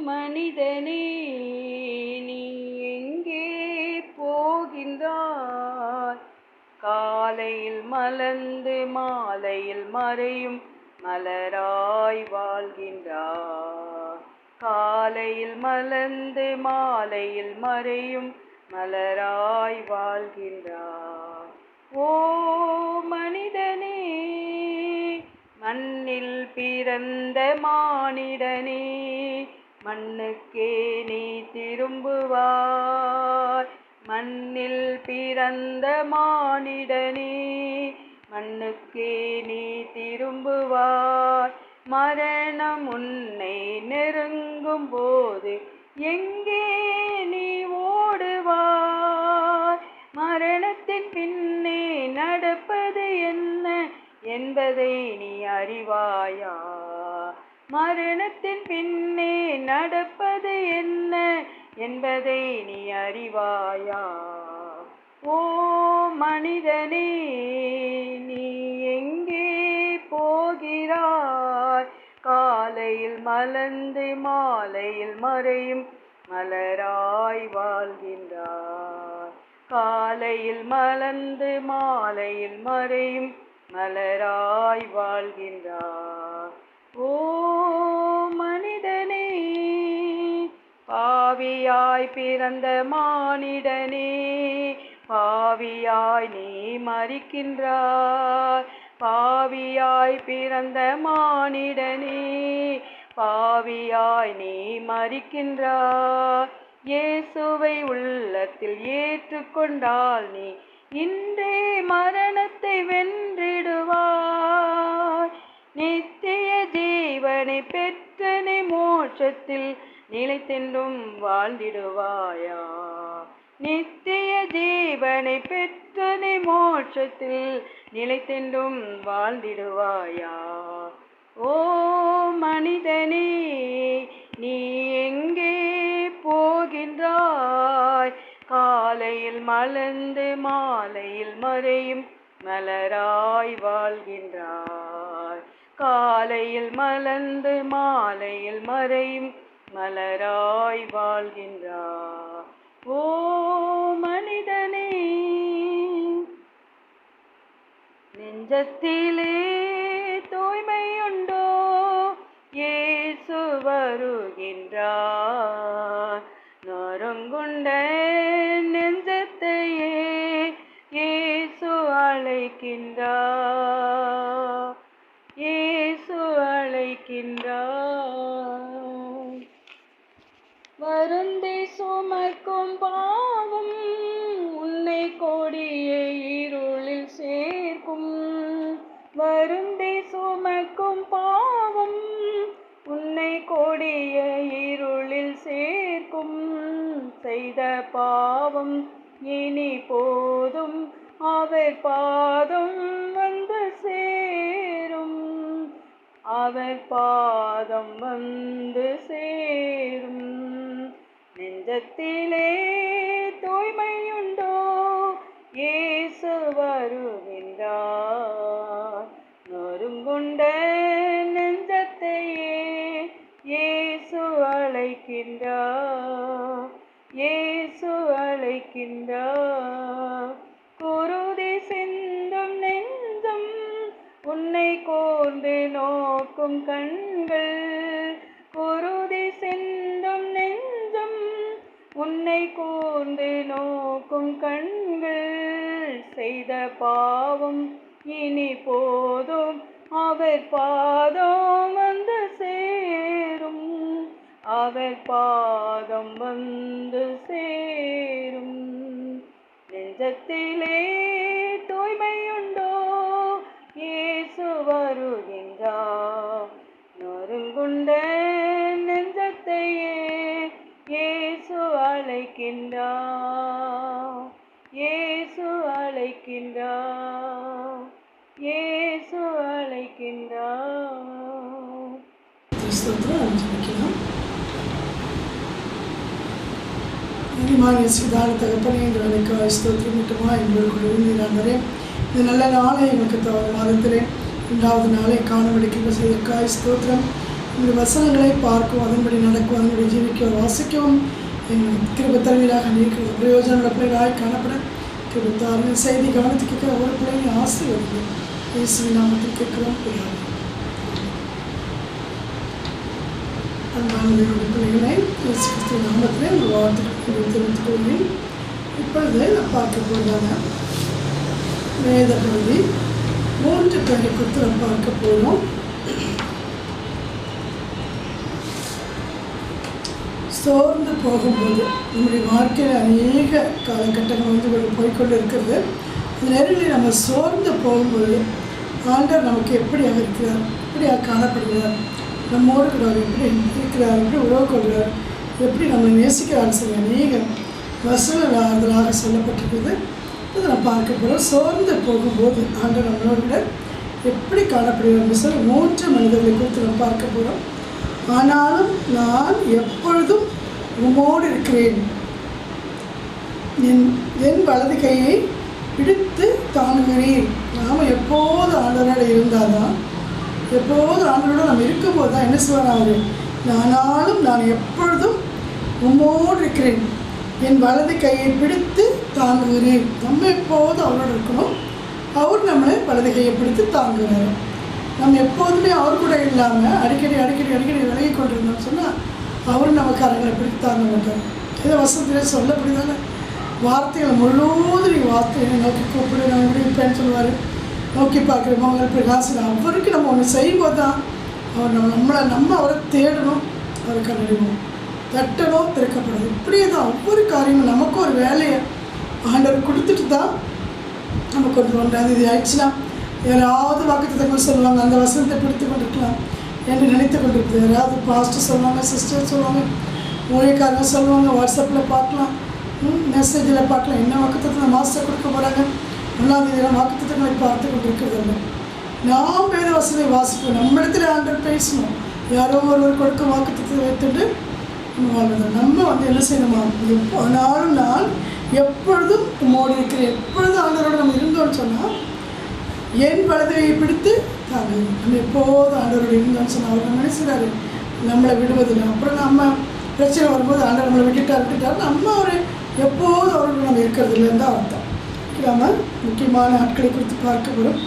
மனிதனே, நீ எங்கே போகின்றாய்? காலையில் மலர்ந்து மாலையில் மறையும் மலராய் வாழ்கின்றாய். காலையில் மலர்ந்து மாலையில் மறையும் மலராய் வாழ்கின்றாய். ஓ மனிதனே, மண்ணில் பிறந்த மானிடனே, மண்ணுக்கே நீ திரும்புவாய். மண்ணில் பிறந்த மானிடனே, மண்ணுக்கே நீ திரும்புவாய். மரணம் உன்னை நெருங்கும் போது எங்கே நீ ஓடுவாய்? மரணத்தின் பின்னே நடப்பது என்ன என்பதை நீ அறிவாயா? மரணத்தின் பின்னே நடப்பது என்ன என்பதை நீ அறிவாயா? ஓ மனிதனே, நீ எங்கே போகிறாய்? காலையில் மலர்ந்து மாலையில் மறையும் மலராய் வாழ்கின்றாய். காலையில் மலர்ந்து மாலையில் மறையும் மலராய் வாழ்கின்றாய். ஓ மனிதனே, பாவியாய் பிறந்த மானிடனே, பாவியாய் நீ மரிக்கின்றாய். பாவியாய் பிறந்த மானிடனே, பாவியாய் நீ மரிக்கின்றாய். இயேசுவை உள்ளத்தில் ஏற்றுக்கொண்டால் நீ இன்றே மரணத்தை வென்றிடுவாய். நித்திய ஜீவனை பெற்றனை மோட்சத்தில் நிலைத்தென்றும் வாழ்ந்திடுவாயா? நித்திய ஜீவனை பெற்றனை மோட்சத்தில் நிலைத்தென்றும் வாழ்ந்திடுவாயா? ஓ மனிதனே, நீ எங்கே போகின்றாய்? காலையில் மலர்ந்து மாலையில் மறையும் மலராய் வாழ்கின்றாய். காலையில் மலர்ந்து மாலையில் மறையும் மலராய் வாழ்கின்றாய். ஓ மனிதனே, நெஞ்சத்திலே தூய்மையுண்டோ? இயேசு வருகின்றார். நொறுங்குண்ட நெஞ்சத்தையே இயேசு அழைக்கின்றார். இயேசு அழைக்கின்றார். வருந்தி சுமக்கும் பாவம் உன்னை கொடிய இருளில் சேர்க்கும். வருந்தி சுமக்கும் பாவம் உன்னை கொடிய இருளில் சேர்க்கும். செய்த பாவம் இனி போதும், அவர் பாதம் வந்து சேரும். அவர் பாதம் வந்து சேரும். நெஞ்சத்திலே தூய்மையுண்டோ? இயேசு வருகின்றார். நொறுங்குண்ட நெஞ்சத்தையே இயேசு அழைக்கின்றார். இயேசு அழைக்கின்றார். குருதி சிந்தும் நெஞ்சம் உன்னை கோர்ந்து நோக்கும் கண்கள். குருதி சிந்தும் நெஞ்சம் உன்னை கூர்ந்து நோக்கும் கண்கள். செய்த பாவம் இனி போதும், அவர் பாதம் வந்து சேரும். அவர் பாதம் வந்து சேரும். நெஞ்சத்திலே தூய்மையுண்டோ? இயேசு வருகின்றார். நொறுங்குண்ட நெஞ்சத்தை ஸ்தோத்திரம். ஜெபிக்கலாம். நீதிமான் நேசிதான தகப்பனே, இந்த வேலைக்காய் ஸ்தோத்திரம் மட்டுமா எங்களுக்கு இருந்தீராண்டரே. இந்த நல்ல நாளை எங்களுக்கு தவறு மாதத்திலே 2வது நாளை காணவடிக்க செய்தற்காய் ஸ்தோத்திரம். இந்த வசனங்களை பார்க்கும், அதன்படி நடக்கும், அதன்படி ஜீவிக்க வாசிக்கவும் எங்களுக்கு கிருபை தருவீராக. நீர் பிரயோஜனமுள்ள பிள்ளைகளாய் காணப்பட கிருபை தாருங்கள். செய்தி கவனத்துக்கு கேட்கிற ஒரு பிள்ளைங்க ஆசீர்வதிங்க. இயேசுவின் நாமத்தில் கேட்கிறோம் பிள்ளைகள். அன்பான பிள்ளைகளை இயேசு கிறிஸ்துவின் நாமத்திலே உங்கள் வாழ்த்துக்களை தெரிவித்துக் கொள்கிறேன். இப்பொழுது நான் பார்க்க போகிறதான வேத பகுதி 3 பேரை குறித்து நம்ம பார்க்க போகிறோம். சோர்ந்து போகும்போது நம்முடைய வாழ்க்கையில் அநேக காலகட்டங்கள் போய்கொண்டு இருக்கிறது. அந்த நேரங்களில் நம்ம சோர்ந்து போகும்போது ஆண்டவர் நமக்கு எப்படியாக இருக்கிறார், எப்படியாக காணப்படுகிறார், நம்மோடு கூட அவர் எப்படி இருக்கிறார், எப்படி உறவு கொள்கிறார், எப்படி நம்மளை நேசிக்கிறார் சொல்லி அநேக வசனங்கள் ஆறுதலாக சொல்லப்பட்டிருக்குது. இதை நம்ம பார்க்க போகிறோம். சோர்ந்து போகும்போது ஆண்டவர் நம்மளோடு கூட எப்படி காணப்படுகிறார் சொல்லி 3 மனிதர்களை குறித்து நம்ம பார்க்க போகிறோம். ஆனாலும் நான் எப்பொழுதும் உம்மோடு இருக்கிறேன், என் வலது கையை பிடித்து தாங்குகிறேன். நாம் எப்போது ஆண்டவரோடு இருந்தால் தான், எப்போது ஆண்டவரோடு நம்ம இருக்கும்போது தான் என்ன சொல்கிறார் அவர், ஆனாலும் நான் எப்பொழுதும் உம்மோடு இருக்கிறேன், என் வலது கையை பிடித்து தாங்குகிறேன். நம்ம எப்போதும் அவரோடு இருக்கணும், அவர் நம்மளை வலது கையை பிடித்து தாங்குகிறார். நம்ம எப்போதுமே அவர் கூட இல்லாமல் அடிக்கடி விலகி கொண்டிருந்தோம்னு சொன்னால் அவர் நம்ம கரங்களை பிடித்து தாங்க மாட்டார். இதை வசனத்திலே சொல்லப்படிதானே, வார்த்தைகள் முழுவதும் நீ வார்த்தையை நோக்கி கூப்பிடு, நான் எப்படி இருப்பேன்னு சொல்லுவார். நோக்கி பார்க்குற மகள் பிரகாசன் அவருக்கு நம்ம ஒன்று செய்யும்போது தான் அவர் நம்ம அவரை தேடணும், அவரை கண்டறிவோம், தட்டணும், திறக்கப்படும். இப்படியே தான் ஒவ்வொரு காரியமும் நமக்கு ஒரு வேலையை ஆண்டவர் கொடுத்துட்டு தான் நம்ம கொண்டு வந்தாது. இது ஆயிடுச்சுன்னா யாராவது வாக்குத்தத்தங்கள் சொல்லுவாங்க, அந்த வசனத்தை பிடித்து கொண்டிருக்கலாம் என்று நினைத்து கொண்டிருக்குது. யாராவது பாஸ்டர் சொல்லுவாங்க, சிஸ்டர் சொல்லுவாங்க, ஊழியக்காரங்க சொல்லுவாங்க, வாட்ஸ்அப்பில் பார்க்கலாம், மெசேஜில் பார்க்கலாம், என்ன வாக்குத்தத்தை மாஸ்டர் கொடுக்க போகிறாங்க, 1ஆம் தேதி வாக்குத்தத்தங்களை பார்த்து கொண்டிருக்கிறது இல்லை. நாம் வேத வசதியை வாசிப்போம், நம்மிடத்தில் ஆண்டவர் பேசணும். யாரோ ஒருவர் கொடுக்க வாக்குத்தத்தை வைத்துட்டு நம்ம வாழ்வது. நம்ம என்ன செய்யணுமா, ஆனாலும் நான் எப்பொழுதும் உம்மோடு இருக்கிறேன். எப்பொழுதும் ஆண்டவரோடு நம்ம இருந்தோம்னு சொன்னால் என் வலதையை பிடித்து தாங்க. நம்ம எப்போது ஆண்டவரோடு இருந்தோம்னு சொன்னால் அவர் நம்ம நினைச்சாரு நம்மளை விடுவதில்லை. அப்புறம் நம்ம பிரச்சனை வரும்போது ஆண்டவர் நம்மளை விட்டுட்டார் நம்ம அவர் எப்போதும் அவரோடு நம்ம இருக்கிறது இல்லைன்னு தான் அர்த்தம். நம்ம முக்கியமான ஆட்களை குறித்து பார்க்க போகிறோம்.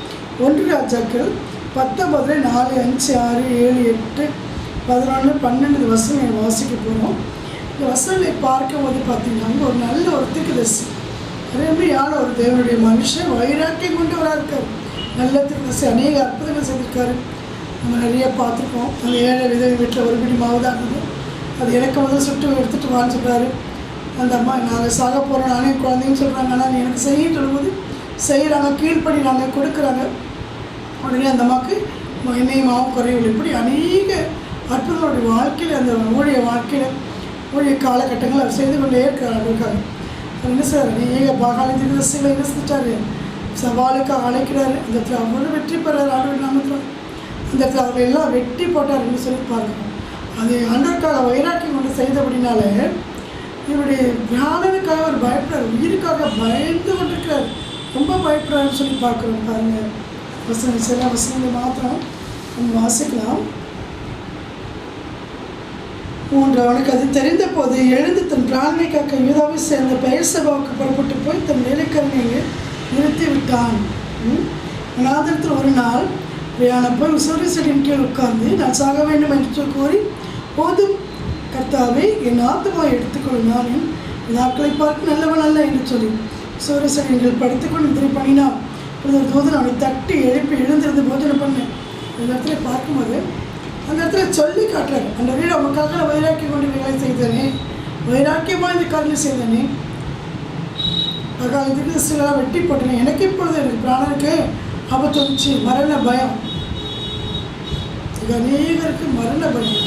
1 ராஜாக்கள் 19 4 5 6 7 8 11 12 வசனங்களை வாசிக்க போகிறோம். இந்த வசனங்களை பார்க்கும்போது பார்த்தீங்கன்னா ஒரு நல்ல ஒரு தீர்க்கதரிசி, அருமையான ஒரு தேவனுடைய மனுஷன், வைராக்கியம் கொண்டவராக இருக்கார். நல்ல தீர்க்கதரிசி, அநேக அற்புதங்கள் செய்திருக்காரு. நம்ம நிறைய பார்த்துருக்கோம். அந்த 7 விதவை வீட்டில் ஒரு பிடி மாவு தான் இருந்தது. அது எனக்கு முதல் சுட்டு எடுத்துகிட்டு வான்னு சொல்கிறாரு. அந்த அம்மா, நாங்கள் சாக போகிறோம், நானே குழந்தைன்னு சொல்கிறாங்க, ஆனால் எனக்கு செய்யின்னு சொல்லும்போது செய்கிறாங்க, கீழ்ப்படி நாங்கள் கொடுக்குறாங்க. உடனே அந்த அம்மாவுக்கு எண்ணெய் மாவும் குறையவில்லை. இப்படி அநேக அற்புதங்களுடைய வாழ்க்கையில், அந்த ஊழிய வாழ்க்கையில், ஊழிய காலகட்டங்கள் அவர் செய்து கொண்டே இருக்காங்க. என்ன சார், அநேக பாகாலி தீர்க்கதரிசிகளை என்ன செஞ்சிட்டாரு, சவாலுக்கு அழைக்கிறாரு. அந்த இடத்துல அவ்வளோ வெற்றி பெறார் ஆண்டவர் நாமத்தில். அந்த இடத்துல அவரை எல்லாம் வெட்டி போட்டாருன்னு சொல்லி பார்க்கணும். அது ஆண்டவருக்காக வைராக்கியம் கொண்டு செய்தபடினால இவருடைய பிராணனுக்காக அவர் பயப்படுறார், உயிருக்காக பயந்து கொண்டிருக்கிறார், ரொம்ப பயப்படுறாருன்னு சொல்லி பார்க்குறோம். பாருங்கள் வசனம், சில வசனங்கள் மாத்திரம் நம்ம வாசிக்கலாம். 3 அவனுக்கு அது தெரிந்த போது எழுந்து தன் பிராணனை காக்க யூதாவை சேர்ந்த பெயர்சபாவுக்கு புறப்பட்டு போய் தன் வேலைக்காரனை நிறுத்தி விட்டான். அநாதத்தில் ஒரு நாள் பிரயாணம் போய் சூரிய செடியின் கீழ் உட்கார்ந்து நான் சாக வேண்டும் என்று கூறி, போதும் கர்த்தாவை, என் ஆத்மா எடுத்துக்கொள்ளும், நான் என் நாட்களை பார்க்க நல்லவன் அல்ல என்று சொல்லி சூரிய செடிகள் படுத்துக்கொண்டு நித்திரை பண்ணினான். ஒரு தூதன் அவனை தட்டி எழுப்பி எழுந்திருந்து போஜனம் பண்ணேன். இந்த இடத்துல பார்க்கும்போது அந்த இடத்துல சொல்லி காட்டுறாரு, அந்த வீடு அவனுக்காக நான் வைராக்கியம் கொண்டு வேலை செய்தேனே, வைராக்கியமாக இந்த காரியம் செய்தேனே, இதுக்கு சிலலாம் வெட்டி போட்டேனே, எனக்கு இப்பொழுது எனக்கு பிராணனுக்கு ஆபத்து வந்துச்சு, மரண பயம். இது அநேகருக்கு மரண பயம்.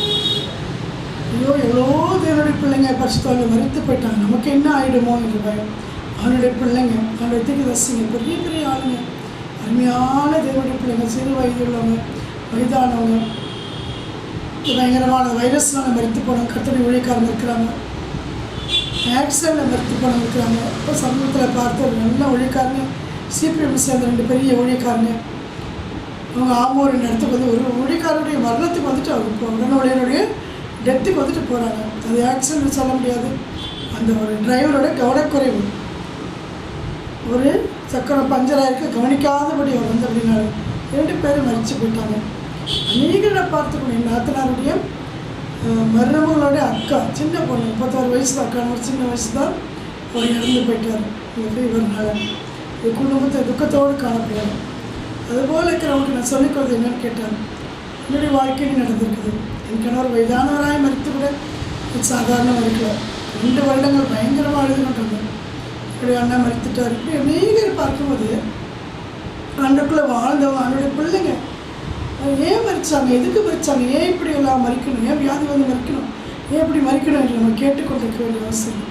ஐயோ, எவ்வளோ தேவனுடைய பிள்ளைங்க பரிசுத்தவங்க மறித்து போயிட்டாங்க, நமக்கு என்ன ஆகிடுமோ என்று பயம். அவனுடைய பிள்ளைங்க, அவனுடைய தீர்க்கதரிசிங்க, பெரிய பெரிய ஆளுங்க, அருமையான தேவனுடைய பிள்ளைங்க, சிறு வயது உள்ளவங்க, வயதானவங்க, பயங்கரமான வைரஸ்னால் மறுத்து போனவங்க கர்த்தருடைய ஊழியக்காரங்க இருக்கிறாங்க. ஆக்சிடெண்ட்டில் மறுத்து போனவங்க இருக்கிறாங்க. இப்போ சமூகத்தில் பார்த்து ஒரு நல்ல ஊழியக்காரங்க சிபிஎம் சேர்ந்த 2 பெரிய ஊழியக்காரங்க அவங்க ஆமூர் இடத்துக்கு வந்து ஒரு ஊழியக்காரனுடைய மரணத்துக்கு வந்துட்டு அவங்க இப்போ உடனுடைய டெத்துக்கு வந்துட்டு போகிறாங்க. அது ஆக்சிடென்ட் சொல்ல முடியாது. அந்த ஒரு டிரைவரோட கவனக்குறைவு, ஒரு சக்கரம் பஞ்சராயிருக்கு கவனிக்காதபடி அவர் வந்து அப்படின்னால 2 பேரும் மறித்து போயிட்டாங்க. அநேகரை பார்த்துக்கணும். என் நாத்தனாருடைய மருமகளோட அக்கா சின்ன பொண்ணு 36 வயசு தான், அக்கா ஒரு சின்ன வயசு தான் அவர் இறந்து போயிட்டார் இந்த ஃபீவர்னால. குடும்பத்தை துக்கத்தோடு காணப்படுறாங்க. அதுபோல் இருக்கிறவங்களுக்கு நான் சொல்லிக்கிறது என்னென்னு கேட்டாங்க, என்னுடைய வாழ்க்கையில் நடந்திருக்குது. என் கணவர் வயதானவராய் மறித்து கூட சாதாரணமாக இருக்கல. 2 வருடங்கள் பயங்கரமாக அழுதுகிட்டு என்னுடைய அண்ணா மறித்துட்டார். இப்படி அநேகர் பார்க்கும்போது அன்றைக்குள்ளே வாழ்ந்தவங்க அவனுடைய பிள்ளைங்க ஏன் மறிச்சாங்க, எதுக்கு மறிச்சாங்க, ஏன் இப்படி எல்லாம் மறிக்கணும், ஏன் வியாதி வந்து மறிக்கணும், ஏன் இப்படி மறிக்கணும் என்று நம்ம கேட்டுக்கொண்டிருக்க வேண்டிய அவசியம்.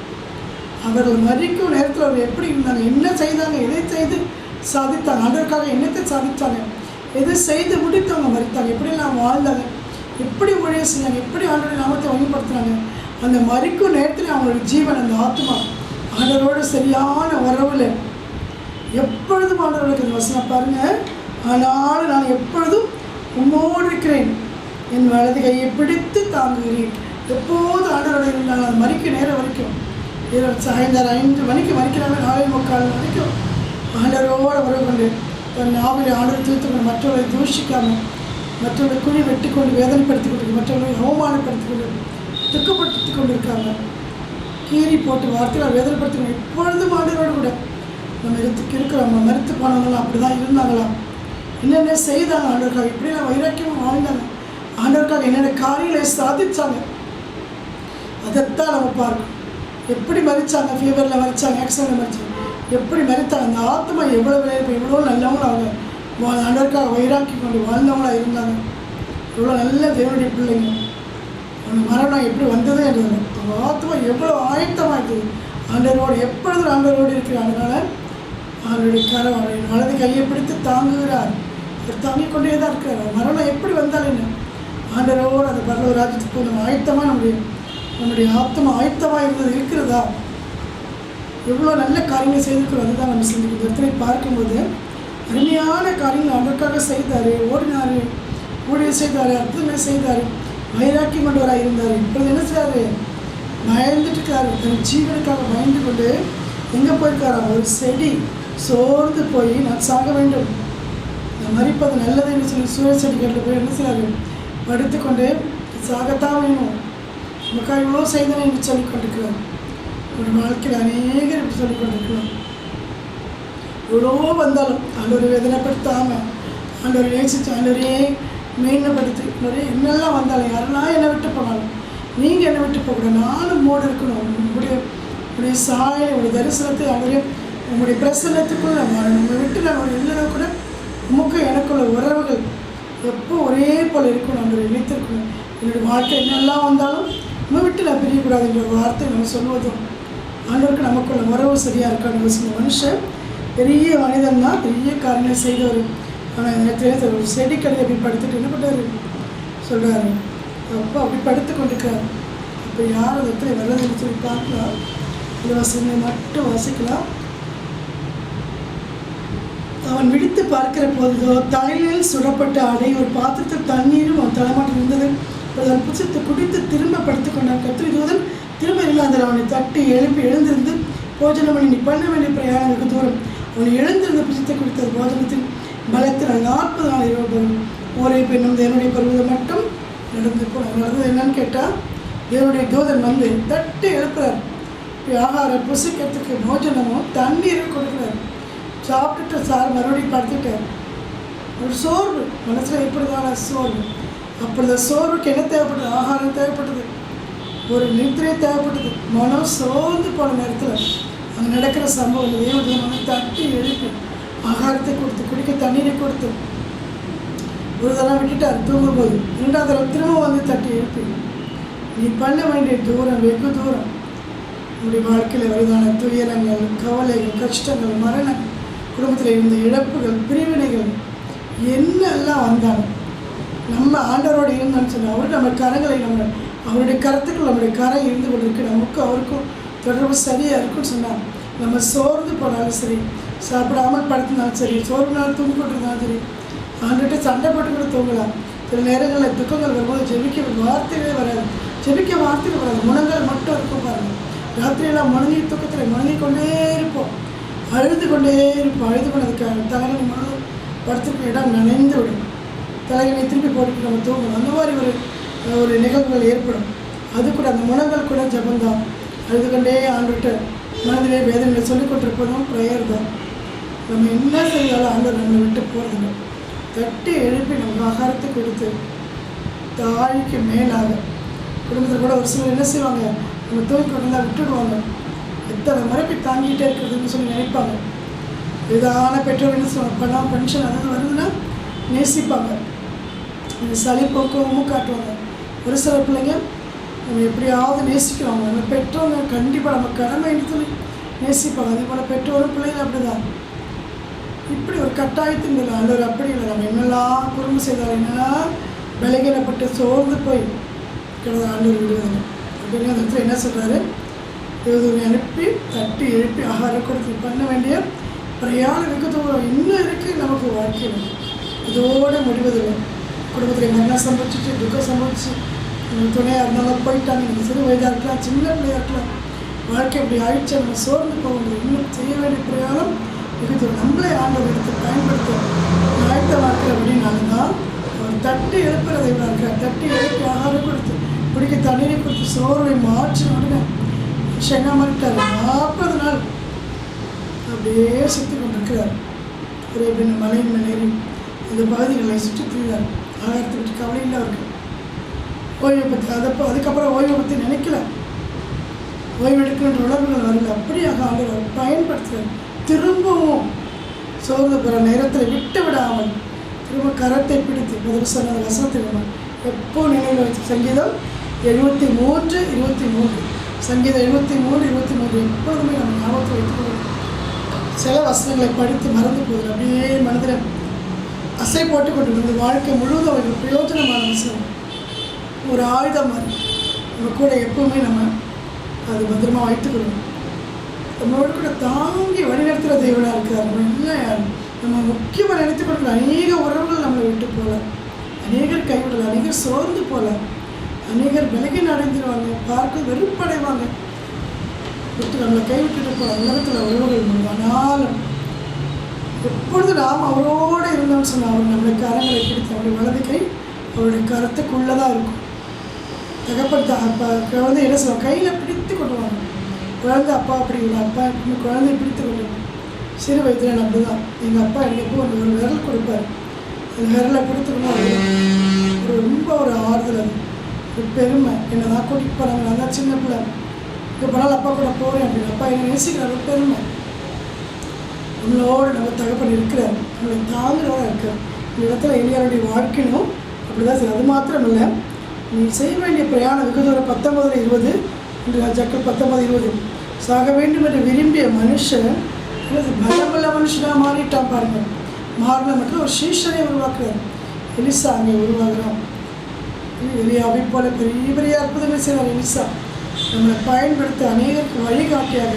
அவர்கள் மறிக்கும் நேரத்தில் அவர் எப்படி இருந்தாங்க, என்ன செய்தாங்க, எதை செய்து சாதித்தாங்க, ஆண்டவருக்காக என்னத்தை சாதித்தாங்க, எதை செய்து முடித்தவங்க மறித்தாங்க, எப்படியெல்லாம் வாழ்ந்தாங்க, எப்படி ஊழியம் செஞ்சாங்க, எப்படி ஆண்டவருடைய நாமத்தை வழிபடுத்துனாங்க. அந்த மறிக்கும் நேரத்தில் அவங்களுடைய ஜீவன், அந்த ஆத்மா ஆண்டவரோடு சரியான உறவில் எப்பொழுதும் ஆண்டவர்களுக்கு அந்த வசனம் பாருங்கள். ஆனாலும் நான் எப்பொழுதும் உம்மோடு இருக்கிறேன், என் வலது கையை பிடித்து தாங்குகிறேன். எப்போது ஆண்டவரோடு இருந்தாங்க. அது மறிக்க நேரம் வரைக்கும் சாயந்தரம் 5 மணிக்கு மறிக்கிறாங்க, 4:45 வரைக்கும் ஆண்டவரோடு உறவு கொண்டு தன் நாவில் ஆண்டவர் தூத்துக்கொண்டு மற்றவர்களை தூஷிக்காமல், மற்றவர்களை குழி வெட்டி கொண்டு வேதனைப்படுத்தி கொண்டு, மற்றவர்களை அவமானப்படுத்தி கொண்டு துக்கப்படுத்தி கொண்டு இருக்காங்க. கீறி போட்டு வார்த்தைகளை வேதனைப்படுத்தி எப்பொழுதும் ஆண்டவரோடு கூட நம்ம இருக்கிறோம். மறுத்து போனவங்களாம் அப்படி தான் இருந்தாங்களாம். என்னென்ன செய்தாங்க ஆண்டவருக்காக, இப்படிலாம் வைராக்கியமாக வாழ்ந்தாங்க, ஆண்டவருக்காக என்னென்ன காரியங்களை சாதித்தாங்க. அதைத்தான் நம்ம பார்க்கணும். எப்படி மறித்தாங்க, ஃபீவரில் மறித்தாங்க, ஆக்சிடென்ட்டில் மறித்தாங்க, எப்படி மறித்தாங்க. அந்த ஆத்மா எவ்வளோ இப்போ எவ்வளோ நல்லவங்களும் அவங்க ஆண்டவருக்காக வைராக்கி கொண்டு வாழ்ந்தவங்களாக இருந்தாங்க. எவ்வளோ நல்ல தேவனுடைய பிள்ளைங்க. அந்த மரணம் எப்படி வந்ததே என்றது அவங்க ஆத்மா எவ்வளோ ஆயத்தமாக இருக்குது. ஆண்டவரோடு எப்பொழுதும் ஆண்டவரோடு இருக்கிறார். அதனால் அவருடைய கரம் அவருடைய வலது கையை பிடித்து தாங்குகிறார். அவர் தாங்கிக் கொண்டே தான் இருக்கிறார். மரணம் எப்படி வந்தாலும் என்ன, ஆண்டவரோடு அந்த பரலோக ராஜ்யத்துக்கு நம்ம ஆயத்தமாக நம்முடைய ஆத்மா ஆயத்தமாக இருந்தது இருக்கிறதா, எவ்வளோ நல்ல காரியங்கள் செய்திருக்கிறோம். அதுதான் நம்ம சிந்திக்கும். இடத்துல பார்க்கும்போது அருமையான காரியங்கள் அதற்காக செய்தார், ஓடினார், ஊழியர் செய்தார், அற்புதங்கள் செய்தார், வைராக்கி கொண்டவராக இருந்தார். இப்பொழுது என்ன செய்யாரு, பயந்துட்டு இருக்காரு. தன் ஜீவனுக்காக பயந்து கொண்டு எங்கே போயிருக்காரா, ஒரு செடி சோர்ந்து போய் நான் சாக வேண்டும், நான் மறிப்பது நல்லது என்று சொல்லி சூழச்செடிகளில் போய் என்ன செய்யாரு, படுத்துக்கொண்டு சாகத்தான் வேணும், நமக்காக இவ்வளோ செய்தனை என்று சொல்லிக் கொண்டிருக்கிறார். ஒரு வாழ்க்கையில் அநேகர் இப்படி சொல்லிக் கொண்டிருக்கிறோம். எவ்வளோ வந்தாலும் ஆண்டவரை வேதனைப்படுத்தாமல், ஆண்டவரை நேசித்து, ஆண்டவரையே மேன்மைப்படுத்தி, ஆண்டவரே என்னெல்லாம் வந்தாலும், யாரெல்லாம் என்னை விட்டு போனாலும் நீங்கள் என்னை விட்டு போகக்கூடாது, நானும் மூடு இருக்கணும். உங்களுடைய சாயை, உங்களுடைய தரிசனத்தை, ஆண்டவரே உங்களுடைய பிரசன்னத்துக்குள்ள நம்ம விட்டு நான் இல்லைனா கூட உமக்கு எனக்குள்ள உறவுகள் எப்போ ஒரே போல் இருக்கணும், ஆண்டவரை நினைத்திருக்கணும். என்னுடைய வாழ்க்கை என்னெல்லாம் வந்தாலும் நம்ம விட்டு நான் பிரியக்கூடாதுன்ற வார்த்தை நம்ம சொல்வதும், ஆண்டவருக்கு நமக்குள்ள உறவு சரியாக இருக்கான்னு சொன்ன மனுஷன் பெரிய மனிதன் தான், பெரிய காரியங்கள் செய்தவர். ஆனால் இந்த நேரத்தில் ஒரு செடிக்கடை அப்படி படுத்துட்டு என்ன பண்ணுறாரு சொல்கிறாரு, அப்போ அப்படி படுத்து கொண்டிருக்காரு. இப்போ யார் அந்த இடத்துல வர்றதுன்னு சொல்லி பார்க்கலாம். இந்த வசனங்களை மட்டும் வாசிக்கலாம். அவன் விழித்து பார்க்கிற போதோ தலையில் சுடப்பட்ட ஆடை, ஒரு பாத்திரத்தில் தண்ணீரும் அவன் தலைமாட்டில் இருந்தது. அவன் புசித்து குடித்து திரும்ப படுத்துக் கொண்டான். கத்திரி தூதன் திரும்ப இல்லாத அவனை தட்டி எழுப்பி எழுந்திருந்து போஜனம் பண்ணி, நீ பண்ண வேண்டிய பிரயாணங்களுக்கு தூரம். அவனை எழுந்திருந்து புசித்து குடித்தது போஜனத்தின் பலத்தில் 40 நாள் இரவு ஒரே பெண்ணும் தேவனுடைய பருவதை மட்டும் நடந்து நடந்தது. என்னன்னு கேட்டால், தேவனுடைய தூதன் வந்து தட்டி எழுப்புறார். ஆகாரம் புசிக்கிறதுக்கு போஜனமும் தண்ணீரும் கொடுக்குறாரு. சாப்பிட்டுட்டு சார் மறுபடியும் படுத்துட்டார். ஒரு சோர்வு மனசில் எப்படிதான சோர்வு. அப்படி சோர்வுக்கு என்ன தேவைப்பட்டது, ஆகாரம் தேவைப்பட்டது, ஒரு நித்திரை தேவைப்பட்டது. மனம் சோர்ந்து போன நேரத்தில் அங்கே நடக்கிற சம்பவம் தேவதூதன் தட்டி எழுப்பி ஆகாரத்தை கொடுத்து, குடிக்க தண்ணீரை கொடுத்து, ஒரு தடவை விட்டுட்டார் தூங்கும்போது. 2வது தடவை திரும்ப வந்து தட்டி எழுப்பி, நீ பண்ண வேண்டிய தூரம் வெகு தூரம். உங்களுடைய வாழ்க்கையில் வருதான துயரங்கள், கவலைகள், கஷ்டங்கள், மரணம், குடும்பத்தில் இருந்த இழப்புகள், பிரிவினைகள் என்னெல்லாம் வந்தாலும் நம்ம ஆண்டவரோடு இருந்தோம்னு சொன்னால் அவரு நம்ம கரங்களை நம்ம அவருடைய கருத்துக்கள் நம்முடைய கரை இருந்து கொண்டு இருக்கு. நமக்கும் அவருக்கும் தொடர்பு சரியாக இருக்குன்னு சொன்னால் நம்ம சோர்ந்து போனாலும் சரி, சாப்பிடாமல் படுத்தினாலும் சரி, சோர்வு நாள் தூங்கி கொண்டிருந்தாலும் சரி, ஆண்டுகிட்ட சண்டை போட்டு கூட தூங்கலாம். சில நேரங்களில் துக்கங்கள் வரும்போது ஜெபிக்க வார்த்தைகளே வராது, ஜெபிக்க வார்த்தைகள் வராது, முனங்கள் மட்டும் இருக்கும் பாருங்கள். ராத்திரியெல்லாம் முழங்கி தூக்கத்தில் முழங்கி கொண்டே இருப்போம், அழுது கொண்டே இருப்போம். அழுது கொண்டதுக்காக தலைவலி முழங்கும் படுத்துக்க இடம் நனைந்து விடும், தலைவனை திருப்பி போட்டுட்டு நம்ம தூங்கணும். அந்த மாதிரி ஒரு நிகழ்வுகள் ஏற்படும். அது கூட அந்த முனங்கள் கூட ஜபந்தான். அழுது கொண்டே ஆண்டுகிட்ட மனதிலே வேதனைகளை சொல்லிக் கொண்டிருப்பதும் ப்ரேயர் தான். நம்ம என்ன செய்தாலும் ஆண்டவர் நம்மளை விட்டு போகிறதில்லை. தட்டி எழுப்பி நம்ம ஆகாரத்தை கொடுத்து தாய்க்கு மேலாக குடும்பத்தில் கூட ஒரு சிலர் என்ன செய்வாங்க, நம்ம தூக்கி கொண்டு விட்டுடுவாங்க. எத்தனை முறைக்கு தாங்கிட்டே இருக்கிறதுன்னு சொல்லி நினைப்பாங்க. இதான பெற்றோர் என்ன சொல்லுவாங்க, பணம் பென்ஷன் அதாவது வருதுன்னா நேசிப்பாங்க, இந்த சளி போக்கவும் காட்டுவாங்க. ஒரு சில பிள்ளைங்க நம்ம எப்படியாவது நேசிக்கிறவங்க, நம்ம பெற்றோங்க கண்டிப்பாக நம்ம கடமைன்னு சொல்லி நேசிப்பாங்க. அதே போல் பெற்றோரும் பிள்ளைங்க அப்படி தான். இப்படி ஒரு கட்டாயத்தின் மேலே ஆண்டவர் அப்படி இல்லை. நம்ம என்னெல்லாம் குறும்பு செய்தாலும் என்னெல்லாம் விலைகளப்பட்டு சோர்ந்து போய் கிடந்த ஆண்டவர் விடுவாங்க. அப்படின்னு அந்த இடத்துல என்ன சொல்கிறாரு, தேவதூரை அனுப்பி தட்டி எழுப்பி ஆகாரம் கொடுத்து பண்ண வேண்டிய பிரயாணம் வெகு தூரம் இன்னும் இருக்குது நமக்கு வாழ்க்கையில். இதோடு முடிவதில்லை. குடும்பத்தில் மரணம் சம்பவிச்சிட்டு துக்கம் சம்பவிச்சு துணையாக இருந்தாலும் போயிட்டாங்க. நீங்கள் சிறு வயதாக இருக்கலாம், சின்ன பிள்ளையாக இருக்கலாம், வாழ்க்கை அப்படி ஆயிடுச்சு, நம்ம சோர்ந்து போக முடியும். இன்னும் செய்ய வேண்டிய பிரயாணம் இருக்குது. நம்மளே ஆண்டவர் எடுத்து பயன்படுத்த ஆயத்தமாக்கிற அப்படின்னால்தான் அவர் தட்டி எழுப்புறதை இருக்கிறார். தட்டி எழுப்பி ஆகாரம் கொடுத்து குடிக்க தண்ணீரை கொடுத்து சோர்வை மாற்றின உடனே என்ன மாட்டார். 40 நாள் அப்படியே சுற்றி கொண்டிருக்கிறார். ஒரு எப்படின்னு மலையின் மேலேறி இந்த பகுதிகளை சுற்றி திரிகிறார். ஆகாரத்தை பற்றி கவலையில் அவருக்கு ஓய்வை பற்றி அதுக்கப்புறம் ஓய்வை பற்றி நினைக்கல. ஓய்வு எடுக்கின்ற உணர்வுகள் வரல. அப்படியாக ஆண்டவர் பயன்படுத்துகிறார். திரும்பவும் சோர்ந்து போகிற நேரத்தில் விட்டு விடாமல் திரும்ப கரத்தை பிடித்து முதல் சொன்ன வசனத்தில் எப்போ நினைவில் வச்சு சங்கீதம் 73:23 சங்கீதம் 73:23 எப்பொழுதுமே நம்ம ஞாபகத்தில் வைத்துக்கொள்ளும். சில வசனங்களை படித்து மறந்து போகுது. அப்படியே மனதில் அசை போட்டு கொண்டு வந்து வாழ்க்கை முழுவதும் அவர்கள் பிரயோஜனமான வசனம் ஒரு ஆயுதம் மாதிரி நம்ம கூட எப்பவுமே நம்ம அது பத்திரமாக வைத்துக்கொள்ளணும். நம்மளோட கூட தாங்கி வழிநடத்துகிற தெய்வனாக இருக்கிறார். நம்ம இல்லை நம்ம முக்கியமாக நினைத்து கொடுக்குற அநேக உறவுகள் நம்மளை விட்டு போகல, அநேகர் கைவிடலை, அநேகர் சோர்ந்து போகல, அநேகர் விலகின் அடைந்துடுவாங்க, பார்க்க வெறுப்படைவாங்க, விட்டு நம்மளை கைவிட்டுட்டு போகிற உலகத்தில் உறவுகள் முடியும். ஆனாலும் எப்பொழுது நாம் அவரோடு இருந்தோம்னு சொன்னால் அவர் நம்மளை கரங்களை பிடித்து அவருடைய வலது கை அவருடைய கருத்துக்குள்ளே தான் இருக்கும். தகப்பட்ட அப்பா குழந்தை என்ன சொல்லுவாங்க, கையில் பிடித்து கொண்டு வாங்க. குழந்தை அப்பா அப்படி இல்லை, அப்பா எப்பவுமே குழந்தைய பிடித்து கொண்டு சிறு வயதில் நான் அப்படி தான். எங்கள் அப்பா எனக்கு எப்போ ஒரு விரல் கொடுப்பார், அந்த விரலை பிடித்துக்கணும். ரொம்ப ஒரு ஆறுதல், அது ஒரு பெருமை. என்னை தான் கூட்டிகிட்டு போகிறாங்க, நான் தான் சின்ன பிள்ளை, இப்போ போனாலும் அப்பா கூட போகிறேன் அப்படின்னு அப்பா என்னை நேசிக்கிறார். ஒரு பெருமை. நம்மளோடு நம்ம தகப்பன் இருக்கிறார், நம்மளை தாங்குறவராக இருக்கிறார். இந்த இடத்துல எளியாருடைய வாழ்க்கையும் அப்படி தான் சரி. அது மாத்திரம் இல்லை, நீ செய்ய வேண்டிய பிரயாணம் வெகு தூரம் 19:20 இன்று ராஜாக்கள் 19:20 சாக வேண்டும் என்று விரும்பிய மனுஷன் பலமுள்ள மனுஷனாக மாறிட்டான் பாருங்க. மாறின மட்டும் ஒரு சீஷனை உருவாக்குறார். எலிசா அங்கே உருவாகிறான். எலியாவை போல பெரிய பெரிய அற்புதங்களை செய்கிறார் எலிசா. நம்மளை பயன்படுத்த அநேகருக்கு வழிகாட்டியாக,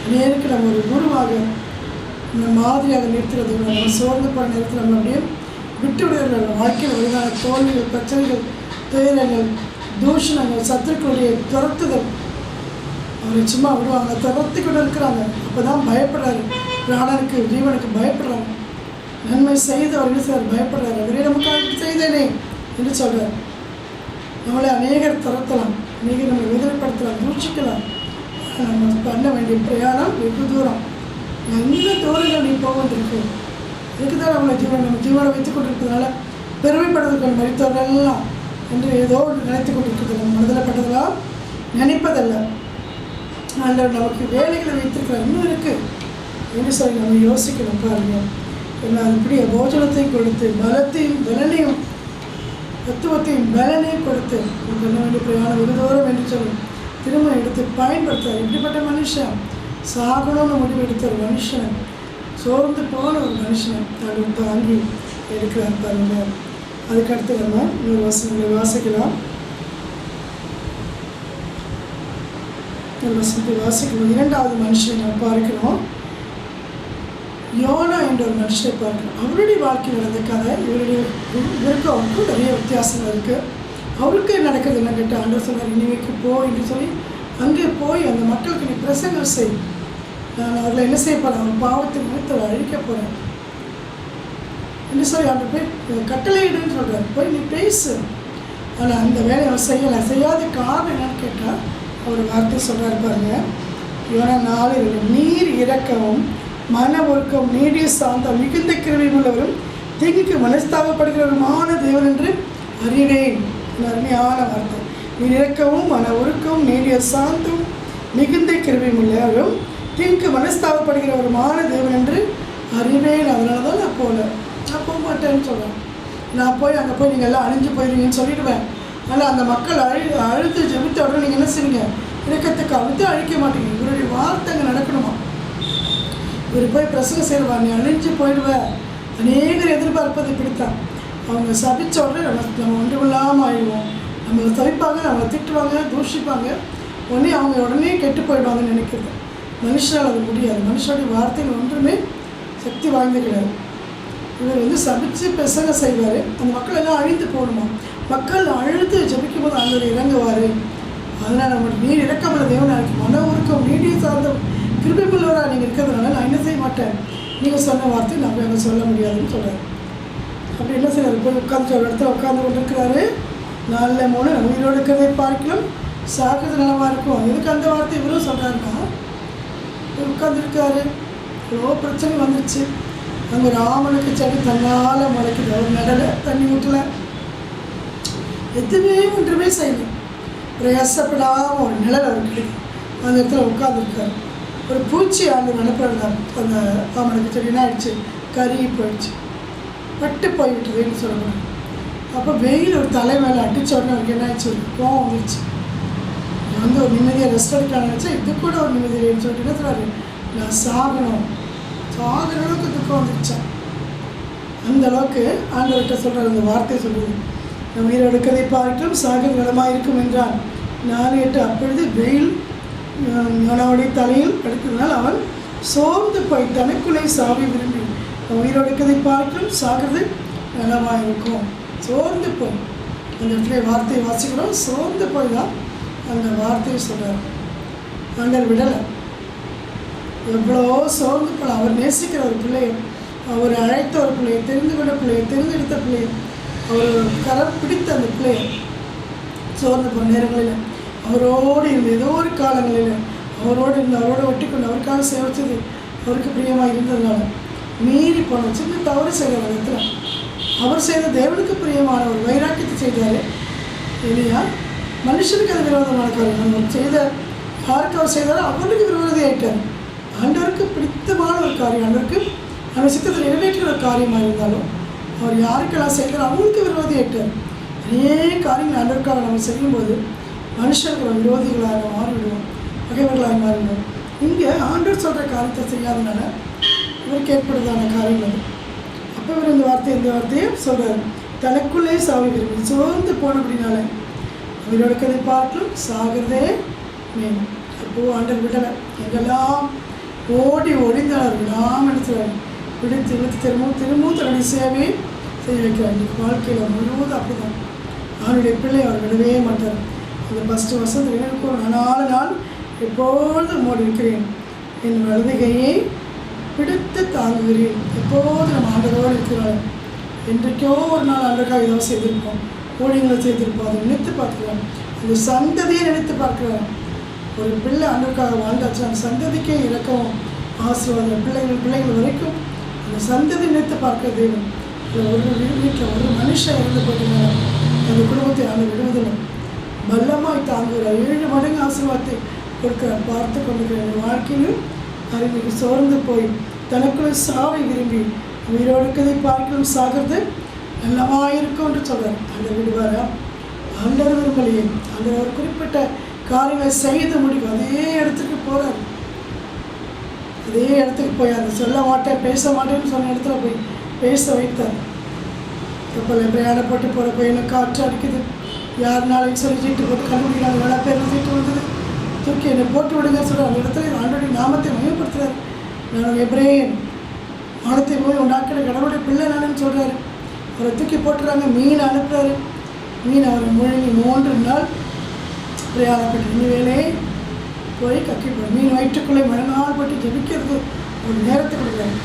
அநேகருக்கு நம்ம ஒரு குருவாக, நம்ம மாதிரியாக நிறுத்துறது. நம்ம சோர்ந்து போகிற நேரத்தில் நம்ம அப்படியே விட்டு விடுகிறார்கள். வாழ்க்கையில் வருதான தோல்விகள், பிரச்சனைகள், துயரங்கள், தூஷணங்கள், சத்துருக்களுடைய துரத்துதல், அவரை சும்மா விடுவாங்க, துரத்தி கொண்டு இருக்கிறாங்க. அப்போ தான் பயப்படுறாரு, பிராணனுக்கு ஜீவனுக்கு பயப்படுறாங்க. நன்மை செய்து அவர் என்ன செய்வார், பயப்படுறாரு. அவரே நமக்காக செய்தேனே என்று சொல்கிறார். நம்மளை அநேகர் துரத்தலாம், அநேகர் நம்மளை விதனைப்படுத்தலாம், தூஷிக்கலாம். நம்ம பண்ண வேண்டிய பிரயாணம் வெகு தூரம். எந்த தூரங்கள் நீ போக வந்திருக்கு, இதுக்கு தான் நம்மளை நம்ம ஜீவனை வைத்துக் கொண்டிருக்கிறதுனால பெருமைப்படுவதற்கு மறித்தவர்கள்லாம் என்று ஏதோ நினைத்து கொண்டிருக்கிறது. நம்ம மனதில் பட்டதெல்லாம் நினைப்பதல்ல. ஆண்டவர் நமக்கு வேலைகளை வைத்திருக்கிறார், இன்னும் இருக்குது என்று சொல்லி நம்ம யோசிக்கணும். பாருங்க, எல்லாம் இப்படிய போஜனத்தை கொடுத்து பலத்தையும் பலனையும் தத்துவத்தையும் பலனையும் கொடுத்து பண்ண வேண்டிய பிரயாணம் வெகு தூரம் என்று சொல்லி திரும்ப எடுத்து பயன்படுத்தார். இப்படிப்பட்ட மனுஷன் சாகணும்னு முடிவு எடுத்த ஒரு மனுஷன், சோர்ந்து போன ஒரு மனுஷன் தாங்கி எடுக்கிறார் பாருங்க. அதுக்கடுத்து நம்ம இன்னொரு வசனங்களை வாசிக்கலாம். வசனத்தை வாசிக்கணும். இரண்டாவது மனுஷனை நம்ம பார்க்கிறோம். யோனா என்ற ஒரு மனுஷனை பார்க்கிறோம். அவருடைய வாழ்க்கையில் நடந்த கதை இவருக்கு அவருக்கும் நிறைய வித்தியாசங்கள் இருக்குது. அவருக்கு நடக்கிறது என்ன கேட்டால் ஆண்டவர் சொன்னார், இனிமைக்கு போ என்று சொல்லி அங்கே போய் அந்த மக்களுக்கு நீ பிரசங்கம் செய், நான் அவர்களை என்ன செய்ய போகிறேன், அவன் பாவத்தை நிமித்த அழிக்க போகிறேன் என்று சொல்லி அவன் போய் கட்டளையிடுன்னு சொல்கிறார். போய் நீ பேசு. ஆனால் அந்த வேலையை அவன் செய்யலை. செய்யாத காரணம் என்னன்னு கேட்டால் அவர் வார்த்தை சொல்கிறாரு பாருங்க, யோனா 4:2, நீர் இரக்கவும் மன ஒருக்கம் நீடிய சாந்தம் மிகுந்த கிருபை உள்ளவரும் தீங்குக்கு மனஸ்தாபப்படுகிறவருமான தேவன் என்று அறிவேன். அருமையான வார்த்தை. நீர் இரக்கவும் மன ஒருக்கம் நீடிய சாந்தம் மிகுந்த கிருபை உள்ளவரும் தீங்குக்கு மனஸ்தாபப்படுகிறவருமான தேவன் என்று அறிவேன். அதனால தான் நான் போக மாட்டேன்னு சொல்கிறேன். நான் போய் அங்கே போய் நீங்கள் எல்லாம் அழிஞ்சு போயிடுவீங்கன்னு சொல்லிவிடுவேன். ஆனால் அந்த மக்கள் அழுது ஜெபித்த உடனே நீங்கள் என்ன செய்வீங்க, இறக்கத்துக்கு அழுத்து அழிக்க மாட்டீங்க. இவருடைய வார்த்தை அங்கே நடக்கணுமா. இவர் போய் பிரசங்கம் செய்வா, நீ அழிஞ்சு போயிடுவேன். அநேகர் எதிர்பார்ப்பது இப்படித்தான். அவங்க சபித்த உடனே நம்ம ஒன்றுமில்லாமல் ஆயிடுவோம். நம்மளை தவிப்பாங்க, நம்மளை திட்டுவாங்க, தூஷிப்பாங்க. அவங்க உடனே கெட்டு போயிடுவாங்கன்னு நினைக்கிறது. மனுஷனால் அது முடியாது. மனுஷனுடைய வார்த்தைகள் ஒன்றுமே சக்தி வாய்ந்த கிடையாது. இவர் சபித்து பிரசங்கம் செய்வார். அந்த மக்கள் எல்லாம் அழிந்து போகணுமா. மக்கள் அழுது ஜபிக்கும் போது அங்கே இறங்குவார். அதனால் நம்மளுடைய நீர் இறக்கமுள்ள தேவனாக இருக்கு. மன உருக்கம் நீடிய சார்ந்த கிருபையுள்ளவராக நீங்கள் இருக்கிறதுனால நான் என்ன செய்ய மாட்டேன், நீங்கள் சொன்ன வார்த்தை நம்ம அங்கே சொல்ல முடியாதுன்னு சொல்கிறார். அப்படி என்ன செய்யறாரு, போய் உட்காந்து ஒரு இடத்துல உட்காந்து கொண்டு இருக்கிறாரு. 4:3 உயிரோடு இருக்கிறதை பார்க்கலாம் சாகிறது நலமாக இருக்கும். எதுக்கு அந்த வார்த்தை இவரும் சொல்கிறாருன்னா, உட்காந்துருக்காரு. எவ்வளோ பிரச்சனை வந்துருச்சு. அங்கே ஒரு ஆமனுக்கு செடி தன்னால் முளைக்குது. அவர் நடலை, தண்ணி ஊட்டலை, எதுவுமே ஒன்றுமே செய்யலை. பிரயாசப்படாமல் ஒரு நிழல் அவர் கிடைக்கும். அந்த இடத்துல உட்காந்துருக்காரு. ஒரு பூச்சி ஆண்டு அனுப்புறாரு. அந்த ஆமனுக்கு செடி என்ன ஆயிடுச்சு, கருகி போயிடுச்சு, பட்டு போய்விட்டுதுன்னு சொல்லணும். அப்போ வெயில் ஒரு தலை மேலே அடித்த உடனே அவருக்கு என்ன ஆயிடுச்சு, ஒரு கோவம் வந்துச்சு. ஒரு நிம்மதியாக ரெஸ்ட் எடுக்கலான்னு நினச்சா இது கூட ஒரு நிம்மதி இல்லைன்னு சொல்லிட்டு என்ன சொல்கிறாரு, நான் சாகிற அளவுக்கு துக்கம் வந்துடுச்சேன். அந்த அளவுக்கு ஆண்டவர்கிட்ட சொல்கிறார். அந்த வார்த்தை சொல்கிறது, நம்ம உயிரை எடுக்கிறதை பார்க்கலும் சாகிற நலமாக இருக்கும் என்றான். 4:8 அப்பொழுது வெயில் யோனாவுடைய தலையில் படுத்ததுனால் அவன் சோர்ந்து போய் தனக்குள்ளே சாவி விரும்பி உயிரோடு இருக்கிறதை பார்க்கலும் சாகிறது நலமாக இருக்கும். சோர்ந்து போய் அந்த இடத்துல வார்த்தையை வாசிக்கிறோம். சோர்ந்து போய் தான் அந்த வார்த்தையை சொல்கிறார். ஆண்டவர் விடலை. எவ்வளோ சோர்ந்து போல அவர் நேசிக்கிற ஒரு பிள்ளையை, அவர் அழைத்த ஒரு பிள்ளையை, தெரிந்து கொண்ட பிள்ளையை, தெரிந்தெடுத்த பிள்ளையை, அவர் கரம் பிடித்த அந்த பிள்ளையை சோர்ந்து போன நேரங்களில் அவரோடு இருந்த ஏதோ ஒரு காலங்களில் அவரோடு இருந்து அவரோடு ஒட்டி கொண்டு அவருக்காக சேவிச்சது அவருக்கு பிரியமாக இருந்ததுனால மீறி போன சின்ன தவறு செய்கிற விதத்தில் அவர் செய்த தேவனுக்கு பிரியமான ஒரு வைராக்கியத்தை செய்தார். இல்லையா, மனுஷனுக்கு அது விரோதமான காரியம். அவர் செய்த யாருக்கு அவர் செய்தாரோ அவருக்கு விரோதி ஆயிட்டார். ஆண்டவருக்கு பிடித்தமான ஒரு காரியம், ஆண்டவருக்கு அந்த சித்தத்தை நிறைவேற்றுகிற ஒரு காரியமாக இருந்தாலும் அவர் யாருக்கெல்லாம் செய்கிறாரோ அவங்களுக்கு விரோதி ஆயிட்டார். அநேக காரியங்கள் ஆண்டவருக்காக நம்ம செய்யும்போது மனுஷனுக்கு நம்ம விரோதிகளாக மாறிவிடுவோம், பகைவர்களாக மாறிவிடுவோம். இங்கே ஆண்டவர் சொல்கிற காரியத்தை செய்யாதனால இவருக்கு ஏற்படுறதான காரியங்கள். அப்போ இவர் இந்த வார்த்தையை சொல்கிறார், தனக்குள்ளே சாவி விரும்பி சோர்ந்து போனபடினால உயிரோடுக்கதை பார்க்கலும் சாகிறதே மேலும். அப்போது ஆண்டவர் விடலை. எங்கெல்லாம் ஓடி ஒழிந்தார் விடாமல் எடுத்துறாரு. பிடித்து இழுத்து திரும்பவும் தன்னுடைய சேவையை செய்ய வைக்கிறார். இன்றைக்கு வாழ்க்கையில் முழுவதும் அப்படி தான். அவனுடைய பிள்ளை அவர் விடவே மாட்டார். அந்த ஃபஸ்ட்டு வருஷத்தில் இருக்கும், 4 நாள் எப்பொழுதும் ஓடி இருக்கிறேன், என் வலதுகையை பிடித்து தாங்குகிறேன். எப்போது நம்ம ஆண்டவரோடு இருக்கிறாள். என்றைக்கோ ஒரு நாள் ஆண்டவருக்காக ஏதோ செய்திருப்போம், ஊழியங்களை செய்திருப்போம். அதை நினைத்து பார்க்கலாம். அந்த சந்ததியை நினைத்து பார்க்கலாம். ஒரு பிள்ளை ஆண்டவருக்காக வாழ்ந்தாச்சு, அந்த சந்ததிக்கே இறக்கவும் ஆசீர்வாதம். பிள்ளைகள் வரைக்கும் அந்த சந்ததி நினைத்து பார்க்க தேவன். ஒரு வீட்டில் ஒரு மனுஷன் இறந்து போட்டுனால அந்த குடும்பத்தை ஆண்டு விடுவதில்லை, பல்லமாய் தாங்குகிறார். 7 மடங்கு ஆசீர்வாதத்தை கொடுக்கிறார். பார்த்து கொண்டிருக்கிற வாழ்க்கையிலும் அறிவுக்கு சோர்ந்து போய் தனக்குள்ள சாவை விரும்பி உயிரோடுக்கதை பார்க்கணும் சாகிறது நல்லமாயிருக்கும் என்று சொல்கிறார். அந்த விடுவாரா? ஆண்டவர் விரும்பலையே. அந்த ஒரு குறிப்பிட்ட காரியங்களை செய்து முடிக்கும். அதே இடத்துக்கு போகிறார். அதே இடத்துக்கு போய் அதை சொல்ல மாட்டேன் பேச மாட்டேன்னு சொன்ன இடத்துல போய் பேச வைத்தார். கப்பலில் பிரயாணம் போட்டு போகிறப்ப எனக்கு காற்று அடிக்குது, யாருனாலும் சொல்லி சீட்டு போட்டு கண்டுபிடிக்கிறாங்க, வேலை பேரில் சீட்டு வந்தது, தூக்கி என்னை போட்டு விடுங்க சொல்கிற அந்த இடத்துல ஆண்டோடைய நாமத்தை மையப்படுத்துகிறார். நான் எப்ரேயன் வானத்தை போய் உண்டாக்கிற கடவுளுடைய பிள்ளை நானுன்னு சொல்கிறாரு. அவரை தூக்கி போட்டுறாங்க, மீன் அனுப்புகிறாரு. மீன் அவரை முழுங்கி 3 நாள் பிரயாணப்பட்டு இனிவேலே போய் கக்கி போய் மீன் வயிற்றுக்குள்ளே மறுநாள் போட்டு ஜெபிக்கிறது ஒரு நேரத்துக்கு கொடுக்குறாரு.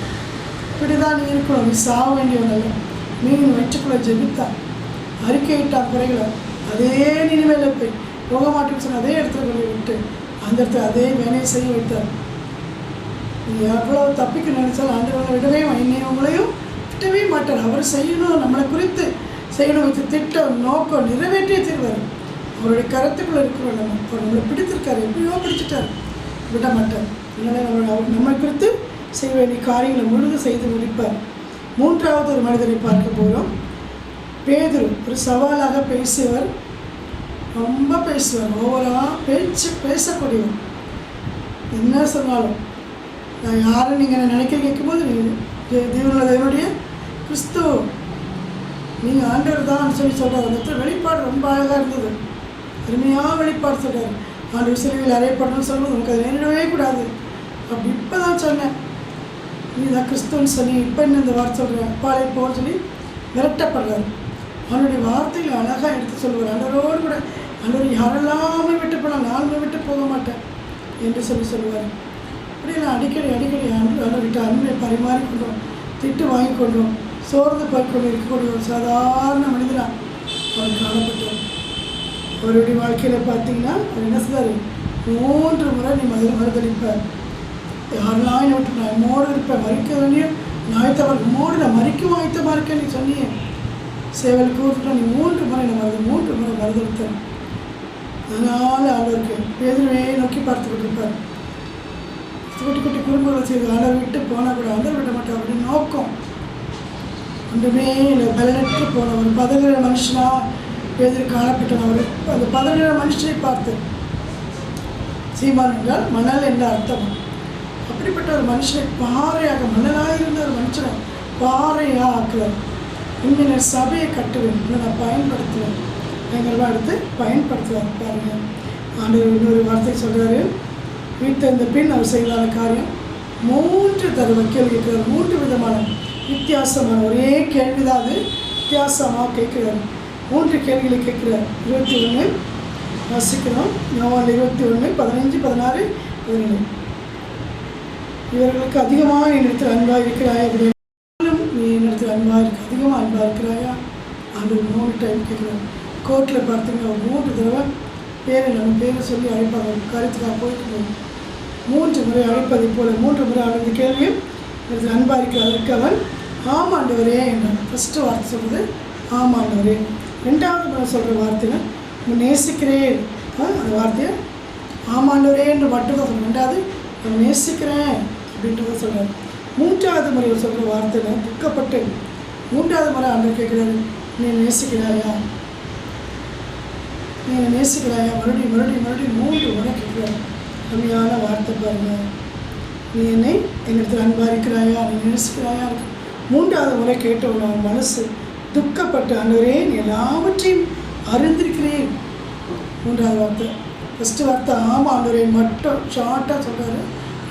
இப்படி தான் நீ இருக்கணும், நீ சாக வேண்டியவனல்ல. மீன் வயிற்றுக்குள்ளே ஜெபித்தான், அறிக்கையிட்டான் குறைகளை, அதே நினைவேல போய் போக மாட்டேன்னு சொன்ன அதே இடத்துல கொண்டு விட்டு அந்த இடத்துல அதே வேலையை செய்ய வைத்தார். நீ எவ்வளோ தப்பிக்க நினைச்சாலும் ஆண்டவரை விடவே உங்களையும் விட்டவே மாட்டார். அவர் செய்யணும், நம்மளை குறித்து செய்யணும் வச்சு திட்டம் நோக்கம் நிறைவேற்றியே தருவார். அவருடைய கருத்துக்குள்ளே இருக்கிறோம். நம்மளை பிடித்திருக்காரு, எப்படியோ பிடிச்சிட்டார், விட மாட்டார். அதனால் அவர் நம்மை குறித்து செய்ய வேண்டிய காரியங்களை முழுது செய்து முடிப்பார். 3வது ஒரு மனிதரை பார்க்க போகிறோம். பேதுரு ஒரு சவாலாக பேசியவர், ரொம்ப பேசுவார், ஓவராக பேசக்கூடியவர். என்ன சொன்னாலும் நான் யாரும் நீங்கள் நினைக்க கேட்கும்போது தேவனுடைய கிறிஸ்து நீங்கள் ஆண்டவர் தான் சொல்லி சொல்கிறார். அந்த இடத்துல வெளிப்பாடு ரொம்ப அழகாக இருந்தது, அருமையாக வெளிப்பாடு சொல்கிறார். ஆண்டவர் சிலுவையில் அறையப்படணும்னு சொல்லும்போது நமக்கு அதை நேரிடவே கூடாது. அப்படி இப்போ தான் சொன்னேன், நீ தான் கிறிஸ்துன்னு சொல்லி இப்போ என்ன இந்த வார்த்தை சொல்கிறேன், அப்பாலே போன்னு சொல்லி விரட்டப்படுறாரு. அவனுடைய வார்த்தைகளை அழகாக எடுத்து சொல்லுவார். ஆண்டவரோடு கூட ஆண்டவர் யாரெல்லாமே விட்டு போனால் நானுமே விட்டு போக மாட்டேன் என்று சொல்லுவார். அப்படியெல்லாம் அடிக்கடி ஆண்டவர்கிட்ட அன்பை பரிமாறிக்கொண்டோம், திட்டு வாங்கிக்கொண்டோம், சோர்ந்து போய்கொண்டு இருக்கக்கூடிய ஒரு சாதாரண மனிதனாக அவர் காணப்பட்டார். அவருடைய வாழ்க்கையில் பார்த்தீங்கன்னா அவர் என்ன சொல்றாரு, 3 முறை நீ மறுதளிப்பார், யாரெல்லாம் என்னை விட்டு நான் மோடு இருப்பேன், மறிக்க வேண்டிய ஞாயிற்றவர் மோடு நான் மறிக்கும் ஆயத்தமாக இருக்கேன் நீ சொன்னியே, சேவலுக்கு ஊற்றுட்டா நீ 3 முறை நான் 3 முறை மறுதளித்தேன். அதனால் அவருக்கு பேதுருவே நோக்கி பார்த்துக்கிட்டு இருப்பார். குட்டி குட்டி குறும்புகளை செய்து ஆண்டவர் விட்டு போனால் கூட ஆண்டவர் விட மாட்டார். அப்படின்னு நோக்கம் ஒன்றுமே இல்லை. பலனற்று போன ஒரு பதவிற மனுஷனாக பேதுரு காணப்பட்டன. அவர் அந்த பதவிற மனுஷனை பார்த்து, சீமான் என்றால் மணல் என்ற அர்த்தம். அப்படிப்பட்ட ஒரு மனுஷனை பாறையாக, மணலாக இருந்த ஒரு மனுஷனை பாறையாக ஆக்குவார். உண்மையினர் சபையை கட்டுவேன், இன்னும் நான் பயன்படுத்துவேன், பயங்கரமாக எடுத்து பயன்படுத்துவார். பாருங்க, ஆண்டவர் இன்னொரு வார்த்தை சொல்கிறாரு, வீட்டிருந்த பின் அவர் செய்வான காரியம் 3 தடவை கேள்வி கேட்கிறார். 3 விதமான வித்தியாசமான ஒரே கேள்விதான், அது வித்தியாசமாக கேட்கிறார். 3 கேள்விகளை கேட்கிறார். 21 வாசிக்கிறோம். யோவான் 21, 15, 16, 17. இவர்களுக்கு அதிகமாக என்னிடத்தில் அன்பாக இருக்கிறாயா, அப்படின்னாலும் நீ என்னிடத்தில் அன்பாக இருக்க அதிகமாக அன்பாக இருக்கிறாயா ஆண்டவர் 3 டைம் கேட்குறாரு. கோர்ட்டில் பார்த்தீங்கன்னா 3 தடவை நம்ம பேரை சொல்லி அழைப்பாங்க. கருத்துக்காக போயிட்டு 3 முறை அழைப்பதை போல 3 முறை அவரது கேள்வியும் எனக்கு அன்பாக இருக்கிறதற்கு அவன் ஆமாண்டவரே என்றான். ஃபஸ்ட்டு வார்த்தை சொல்கிறது ஆமாண்டவரே. 2வது முறை சொல்கிற வார்த்தைனா நேசிக்கிறேன், அந்த வார்த்தையை ஆமாண்டவரே என்று மட்டும்தான் சொல்கிறேன். 2வது நான் நேசிக்கிறேன் அப்படின்றத சொல்கிறார். 3வது முறை சொல்கிற வார்த்தைனா துக்கப்பட்டு 3வது முறை ஆண்டவர் கேட்குறாரு, நீ நேசிக்கிறாயா, நீ நேசிக்கிறாயா, மறுபடியும் 3 முறை கேட்குறாரு. கம்மியான வார்த்தை பாருங்க, நீ என்னை என்னிடத்தில் அன்பாக இருக்கிறாயா, நீ நேசிக்கிறாயா இருக்கு. 3வது முறை கேட்டவன் அவன் மனசு துக்கப்பட்டு, ஆண்டவரே நீ எல்லாவற்றையும் அறிந்திருக்கிறேன். 3வது வார்த்தை. ஃபஸ்ட்டு வார்த்தை ஆமாம் ஆண்டவரே மட்டும் ஷார்ட்டாக சொல்கிறாரு.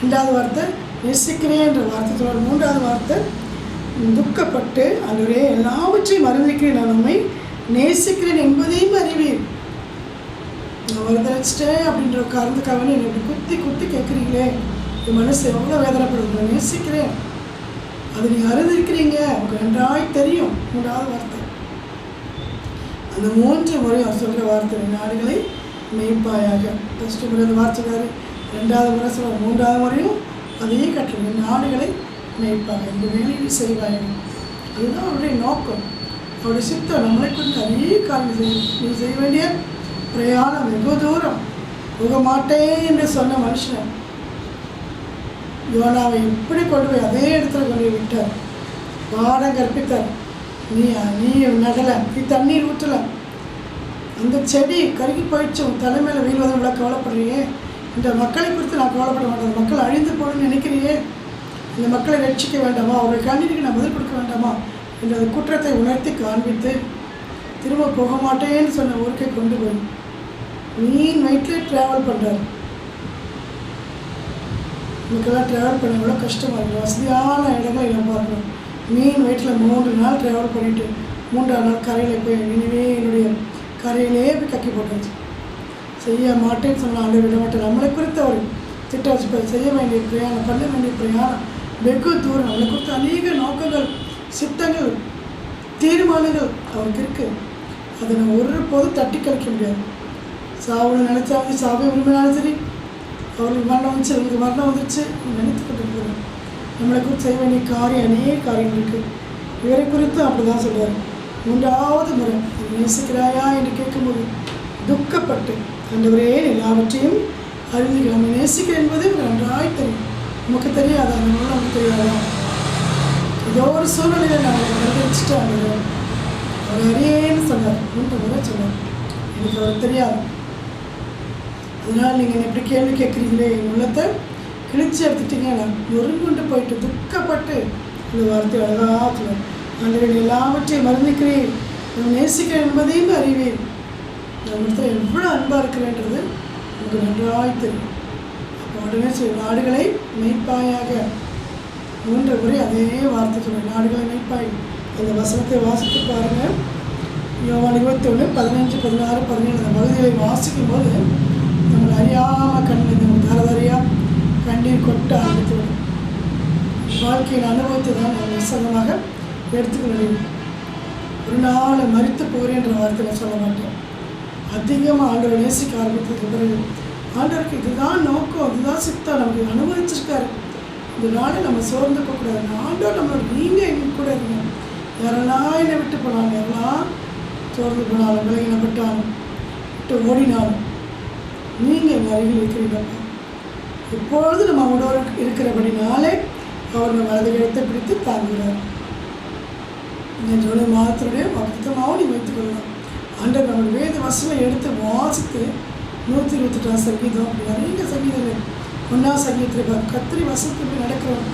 2வது வார்த்தை நேசிக்கிறேன்ற வார்த்தை சொல்கிறார். 3வது வார்த்தை துக்கப்பட்டு, ஆண்டவரே எல்லாவற்றையும் அறிந்திருக்கிறேன், நான் உண்மை நேசிக்கிறேன் என்பதையும் அறிவேன். நான் மறுதளிச்சிட்டேன் அப்படின்ற காரணத்துக்காக என்னை இப்படி குத்தி கேட்குறீங்களே, என் மனசு எவ்வளோ வேதனைப்படுது. நான் நேசிக்கிறேன், அது நீங்கள் அறிந்திருக்கிறீங்க, உங்களுக்கு நன்றாய் தெரியும். 3வது வார்த்தை. அந்த 3 முறை அவர் சொல்கிற வார்த்தை, நாடுகளை மேய்ப்பாயாக. ஃபஸ்ட்டு முறை அந்த வார்த்தை சொல்கிறாரு, 2வது முறை சொல்கிறார், 3வது முறையும் அதையே கட்டுறது, நாடுகளை மேய்ப்பாக, இந்த வேலையை செய்வாங்க. அதுதான் அவருடைய நோக்கம், அவருடைய சித்தம். நம்மளை கொஞ்சம் நிறைய காரியம் செய்யும். நீ செய்ய வேண்டிய பிரயாணம் வெகு தூரம், போக மாட்டேன் என்று சொன்ன மனுஷன் யோனாவை எப்படி கொண்டு போய் அதே இடத்துல கொண்டு போய் விட்டார், பாடம் கற்பித்தார். நீ நடலை, நீ தண்ணீர் ஊற்றலை, அந்த செடி கருகி போயிடுச்சு, உன் தலைமையில் வீழ்வதை இவ்வளோ கவலைப்படுறியே, இந்த மக்களை குறித்து நான் கவலைப்பட மாட்டேன், மக்கள் அழிந்து போகணும்னு நினைக்கிறியே, இந்த மக்களை ரட்சிக்க வேண்டாமா, அவருடைய கண்ணீருக்கு நான் பதில் கொடுக்க வேண்டாமா, என்ற அந்த குற்றத்தை உணர்த்தி காண்பித்து திரும்ப போக மாட்டேன்னு சொன்ன ஊருக்கே கொண்டு போய் மீன் வயிற்றுல ட்ராவல் பண்ணுறாரு. நமக்கெல்லாம் ட்ராவல் பண்ண கூட கஷ்டமாக இருக்கும். வசதியான இடங்களை நம்ம பார்க்கணும். மீன் வயிற்றில் 3 நாள் ட்ராவல் பண்ணிவிட்டு 3ஆம் நாள் கரையில் போய் இனிமே என்னுடைய கரையிலே போய் கக்கி போட்டாச்சு. செய்ய மாட்டேன்னு சொன்னால் ஆண்டு விட மாட்டேன். நம்மளை குறித்து அவர் திட்ட வச்சுப்பார். செய்ய வேண்டிய பிரயாணம், பண்ண வேண்டிய பிரயாணம் வெகு தூரம். நம்மளை குறித்து அநேக நோக்கங்கள், சித்தங்கள், தீர்மானங்கள் அவருக்கு இருக்குது. அதை நம்ம ஒரு போதும் தட்டி கழிக்க முடியாது. சாவுன்னு நினச்சாலும் சாவை விரும்பினாலும் சரி, அவருக்கு மரணம் வந்துச்சு, அவருக்கு மரணம் வந்துருச்சு நினைத்து கொண்டு போகிறோம். நம்மளை குறித்து செய்ய வேண்டிய காரியம் அநேக காரியங்கள் இருக்குது. இவரை குறித்து அப்படி தான் சொல்கிறார். 3வது முறை நேசிக்கிறாயா என்று கேட்கும்போது துக்கப்பட்டு, ஆண்டவரே எல்லாவற்றையும் அறிந்து நம்ம நேசிக்க என்பது நன்றாய் தெரியும். நமக்கு தெரியாதா? நம்மளும் நமக்கு தெரியாதா? ஏதோ ஒரு சூழ்நிலையில் நாங்கள் நிர்வகிச்சுட்டு அவர் அறியேன்னு சொன்னார். 3 முறை சொன்னார். எனக்கு அவர் தெரியாது. அதனால் நீங்கள் எப்படி கேள்வி கேட்குறீங்களே, என் உள்ளத்தை கிழிச்சு எடுத்துட்டீங்க. நான் நொறுங்குண்டு போயிட்டு துக்கப்பட்டு இந்த வார்த்தை அழகாக சொன்னார். ஆண்டவரே எல்லாவற்றையும் மறந்துக்கிறேன், நான் நேசிக்கிறேன் என்பதையும் அறிவேன். நான் இடத்துல எவ்வளோ அன்பாக இருக்கிறேன்றது எனக்கு நன்றாய் தெரியும். அப்போ உடனே நாடுகளை மெய்ப்பாயாக 3 முறை அதே வார்த்தை சொன்னேன். நாடுகளை மெய்ப்பாய். அந்த வசனத்தை வாசித்து பாருங்கள். யோவான் 21, 15, 16, 17 அந்த பகுதிகளை வாசிக்கும் போது நம்மளை அறியாமல் கண்ணில் தரதறியாக கண்ணீர் கொட்ட ஆரம்பித்துவிடும். வாழ்க்கையின் அனுபவத்தை தான் நான் வசனமாக எடுத்துக்க முடியும். ஒரு நாள் மறித்து போகிறேன்ற வார்த்தையில் சொல்ல மாட்டேன். அதிகமாக ஆண்டவரை நேசிக்க ஆரம்பித்ததுக்கு பிறகு ஆண்டவருக்கு இதுதான் நோக்கம், இதுதான் சித்தம் நமக்கு அனுபவிச்சிருக்காரு. இந்த நாளை நம்ம சோர்ந்து போகக்கூடாது. ஆண்டவர் நம்மளோட நீங்கள் எங்க கூட இருங்க. யாரெல்லாம் என்னை விட்டு போனாலும், யாரெல்லாம் சோர்ந்து போனாலும், விலகினப்பட்டாலும், விட்டு ஓடினாலும் நீங்கள் எங்கள் அருகில் இருக்கிறீங்கப்பா. எப்பொழுது நம்ம அவனோடு இருக்கிறபடினாலே அவர் நம்ம வலதுகரத்தை பிடித்து தாங்குகிறார். இந்த ஜூலை மாதத்தினுடைய மொத்தமாகவும் நீ வைத்துக் கொள்ளலாம். ஆண்டவர் நம்மளுடைய வேத வசனம் எடுத்து வாசித்து 128 சங்கீதம் அப்படி நிறைய சங்கீதங்கள் 1ஆம் சங்கீதத்தில் கத்திரி வசனத்துக்கு நடக்கிறோம்.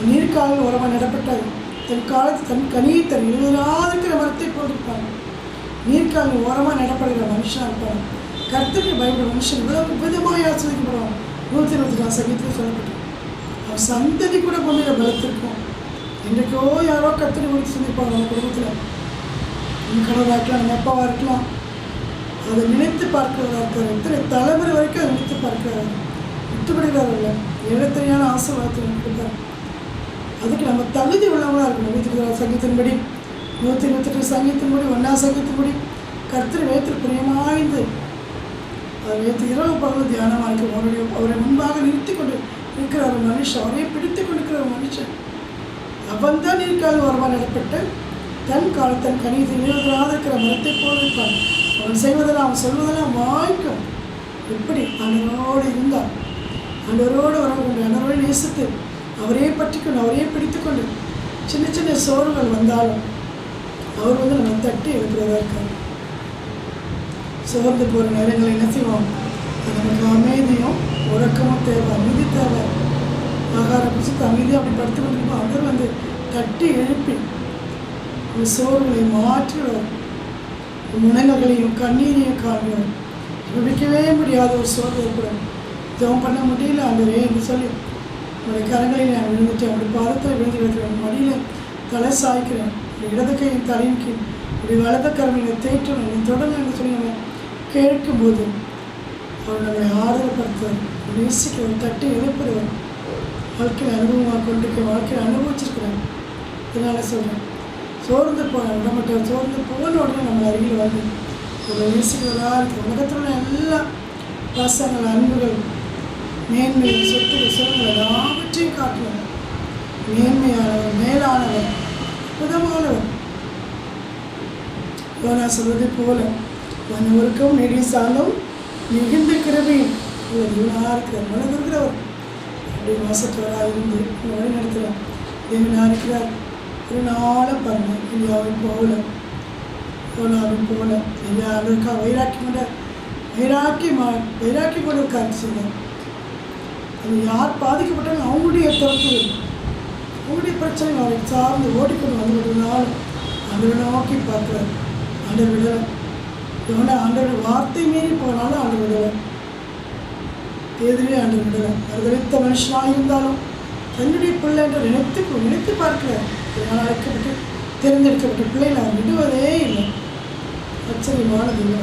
நீர்க்காலில் உரமாக நடப்பட்டார். தன் காலத்து தன் கனியை தன் இருக்கிற மரத்தை போட்டிருப்பாங்க. நீர்க்காலில் ஓரமாக நடப்படுகிற மனுஷனாக இருப்பாங்க. கர்த்தருக்கு பயப்படுற மனுஷன் இவ்வளவு விதமாக ஆசிரியப்படுவாங்க. 128 சங்கீதத்தில் சொல்லப்பட்டது. அவர் சந்ததி கூட பொண்ணுல பலத்திருக்கும். என்றைக்கோ யாரோ கர்த்தரை குறித்து சொல்லியிருப்பாங்க. நம்ம குடும்பத்தில் நம்ம கணவராக இருக்கலாம், நம்ம அப்பாவாக இருக்கலாம். அதை நினைத்து பார்க்கிறவராக இருக்கார். எத்தனை தலைமுறை வரைக்கும் அதை நினைத்து பார்க்கிறார். விட்டுப்படுகிறார்கள். ஏழத்தனையான ஆசீர்வாதத்தை கொடுப்பார். அதுக்கு நம்ம தகுதி உள்ளவங்களாக இருக்கணும். 128 சங்கீதத்தின்படி 128 சங்கீதத்தின்படி 1ஆம் சங்கீதத்தின்படி கர்த்தர் வேதத்தில் பிரியமாய்ந்து அதை வேத்து இரவு பகலும் தியானமாக இருக்கிற அவரை முன்பாக நிறுத்தி கொண்டு இருக்கிற ஒரு மனுஷன், அவரையே பிடித்து கொண்டிருக்கிற ஒரு மனுஷன், அவன் தான் நீர்க்கால் ஓரமாக நடப்பட்டு தன் காலத்தன் கனியை நிறுவதாக இருக்கிற மரத்தை போல் இருப்பான். அவன் செய்வதெல்லாம் அவன் சொல்வதெல்லாம் வாய்க்கும். எப்படி ஆண்டவரோடு இருந்தார், ஆண்டவரோடு உறவு கொண்டு ஆண்டவரோடு நேசித்து அவரே பற்றிக்கொண்டு அவரே பிடித்து கொண்டு சின்ன சின்ன சோறுகள் வந்தாலும் அவர் நம்ம தட்டி எழுப்புறதா இருக்கார். சோர்ந்து போகிற நேரங்களை என்ன செய்வோம்? நமக்கு அமைதியும் உறக்கமும் தேவை, அமைதி தேவை. ஆகாரம் பிடிச்சி அமைதியாக அப்படி படுத்து கொண்டிருப்போம். அவர் தட்டி எழுப்பி இந்த சோர்வுகளை மாற்றுவார். முனைகளையும் கண்ணீரையும் காண்கிறோம். விழிக்கவே முடியாத ஒரு சோர்வு ஏற்படும். ஜெபம் பண்ண முடியல ஆண்டவரே என்று சொல்லி உங்களுடைய கரங்களில் நான் விழுந்துட்டேன். அப்படி பாதத்தில் விழுந்து வைக்கிறேன். மடியில் தலை சாய்க்கிறேன். இடது கையின் தலையின் கீழ் இப்படி வலது கரங்களை தேற்றணும் என்னை தொடர்ந்து என்று சொல்லி நம்ம கேட்கும்போது அவர் நம்மளை ஆதரப்படுத்துவார், நேசிக்கிறவர், தட்டி எழுப்புறவர். வாழ்க்கையில் அனுபவமாக கொண்டிருக்க வாழ்க்கையில் அனுபவிச்சிருக்கிறார். இதனால் சொல்கிறேன், சோர்ந்து போன விடமாட்டார். சோர்ந்து போன உடனே நம்ம அருகில் வந்து நம்மளை நேசிக்கிறவராக இருக்கிற உலகத்தில் உள்ள எல்லா பாசங்கள், அன்புகள், மேன்மைகள், சொத்துகள், சொல்லுங்கள் எல்லாவற்றையும் காட்டுவார். மேன்மையானவர், மேலானவர், அற்புதமானவர். யோனா சொல்வதை போல மனவருக்கும் நெடிய சாலும் மிகுந்த கிருபையும் இவனாக இருக்கிறார். மனது இருக்கிறவர் அப்படி மாசற்றவராக இருந்து வழி நடத்துகிறார். தேவனாக இருக்கிறார். ஒரு நாளும் பாருங்கள், இந்தியாவை போல யோனாவை போல இந்தியாவிற்காக வைராக்கி கொண்டு காட்சி செய்தார். அது யார் பாதிக்கப்பட்டாலும் அவங்களுடைய திறப்பு உங்களுடைய பிரச்சனை அவரை சார்ந்து ஓடிக்கொண்டு வந்து கொண்டிருந்தாலும் ஆண்டவரை நோக்கி பார்க்குறார். ஆண்டவர் விடலை. எவனை ஆண்டவர் வார்த்தை மீறி போனாலும் ஆண்டவர் விடலை. எதிரே ஆண்டவர் விடலை. மறுதளித்த மனுஷனாக இருந்தாலும் தன்னுடைய பிள்ளை என்று நினைத்து பார்க்கிறார். இதனால் அழைக்கப்பட்டு தேர்ந்தெடுக்கப்பட்ட பிள்ளைகளை அவர் விடுவதே இல்லை. ஆச்சரியமானது இல்லை.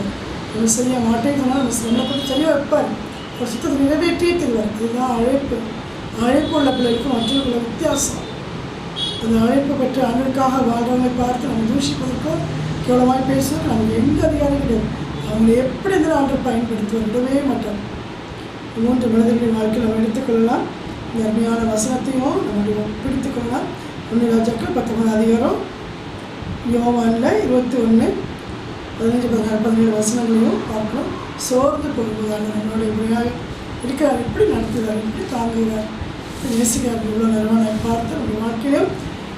நம்ம சரியாக மாட்டேங்கிறதுனால நம்மளை கொண்டு சரியாக வைப்பார். ஒரு சுத்தத்தை நிறைவேற்றியே தருவார். இதுதான் அழைப்பு. அழைப்பு உள்ள பிள்ளைகளுக்கும் மற்றவர்களுக்கு வித்தியாசம். அந்த அழைப்பு பெற்று ஆண்டவருக்காக வாழ்றவங்களை பார்த்து நம்ம தூஷிப்பதற்கும் கேவலமாய் பேசுவதற்கு நமக்கு எந்த அதிகாரம் கிடையாது. அவங்களை எப்படி இருந்தாலும் ஆண்டவர் பயன்படுத்துவார், விடவே மாட்டார். 3 மனிதர்களின் வாழ்க்கையில் நம்ம எடுத்துக்கொள்ளலாம். இந்த அருமையான வசனத்தையும் நம்முடைய பிடித்துக்கொள்ளலாம். 1 ராஜாக்கள் 19 அதிகாரம், யோவானில் 21, 15, 16, 17 வசனங்களையும் பார்க்கணும். சோர்ந்து போகும்போது அந்த நம்மளுடைய முறையாக இருக்கிறார், எப்படி நடத்துகிறார், எப்படி தாங்குகிறார், எப்படி நேசிக்கிறார். இவ்வளோ நேரமாக நான் பார்த்து நம்முடைய வாழ்க்கையிலும்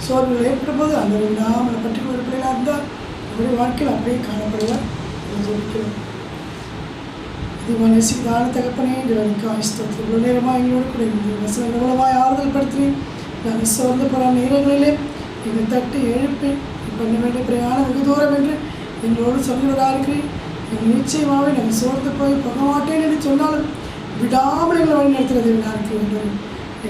சோர்வுகள் ஏற்படும் போது அந்த விடாமலை பர்டிகுலர் பிள்ளைகளாக இருந்தால் நம்முடைய வாழ்க்கையில் அப்படியே காணப்படுவார். ஜெபிக்கிறோம். அதிகமாக நேசிக்கிறான தகப்பனே எனக்கு ஆயுஸ்தோம். இவ்வளோ நேரமாக எங்களோடு கூட இந்த வசனங்கள் மூலமாக ஆறுதல் படுத்துகிறேன். நாங்கள் சோர்ந்து போகிற நேரங்களிலே எங்கள் தட்டி எழுப்பி பண்ண வேண்டிய பிரயாணம் வெகு தூரம் என்று எங்களோடு சொல்லுவதாக இருக்கிறேன். எங்கள் நிச்சயமாகவே நாங்கள் சோர்ந்து போய் போக மாட்டேன் என்று சொன்னாலும் விடாமல் எங்களை வழி நடத்துகிறது இருக்கிறேன்.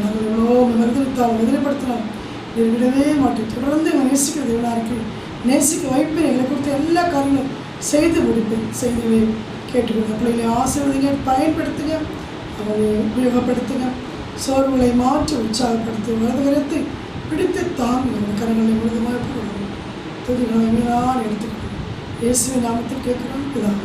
நாங்கள் எவ்வளோ மறுதளித்தாலும் எதிர்படுத்தினாலும் நீங்கள் விடவே மாட்டேன். தொடர்ந்து எங்கள் நேசிக்கிறது எவ்வளோ இருக்கிறேன். நேசிக்க வைப்பேன். எங்களை கொடுத்த எல்லா காரியங்களும் செய்து முடிப்பேன். செய்திகளை கேட்டுக்கொள்ளுங்க. பிள்ளைகளை ஆசீர்வதிங்க, பயன்படுத்துங்க, அவங்களை உபயோகப்படுத்துங்க. சோர்வுகளை மாற்றி உற்சாகப்படுத்தி வலது கரத்தை பிடித்து தாங்க. அந்த கரங்களை முழுதுமாக துதிகளை மீதான எடுத்துக்கணும். இயேசுவின் நாமத்தில் கேட்கிறோம். இதாக